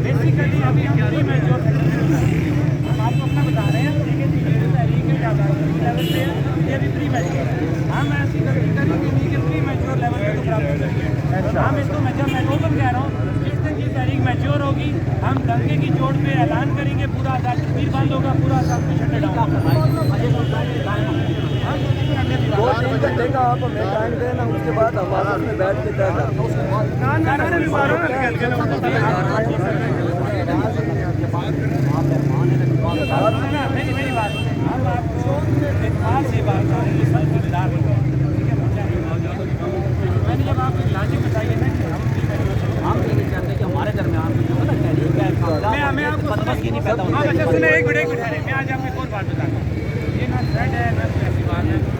Basically अभी हम pre mature हम आपको अपना बता रहे हैं, लेवल पे ये भी प्री मैच्योर है। हम ऐसी गलती करेंगे नहीं कि प्री मैच्योर लेवल पे तो प्राप्त करेंगे। हम इसको जब मैं ओपन कह रहा हूँ, जिस दिन की तारीख मैच्योर होगी हम डंके की चोट पे ऐलान करेंगे, पूरा आजाद तस्वीर बंद होगा, पूरा सब कुछ शट डाउन। 2-3 घंटे का आप हमें टाइम देना, उसके बाद हम आपस में बैठ के तय करते हैं। मेरी बात हम आपको इत्मीनान से बात करेंगे, सब जिम्मेदार होंगे, ठीक है। मैंने जब आपको लॉजिक बताइए ना कि हम ये नहीं चाहते कि हमारे दरमियान मैं आपको सुने एक मिनट मैं आज आपको एक और बात बताता हूँ। ये ना थ्रेड है ना ऐसी बात है।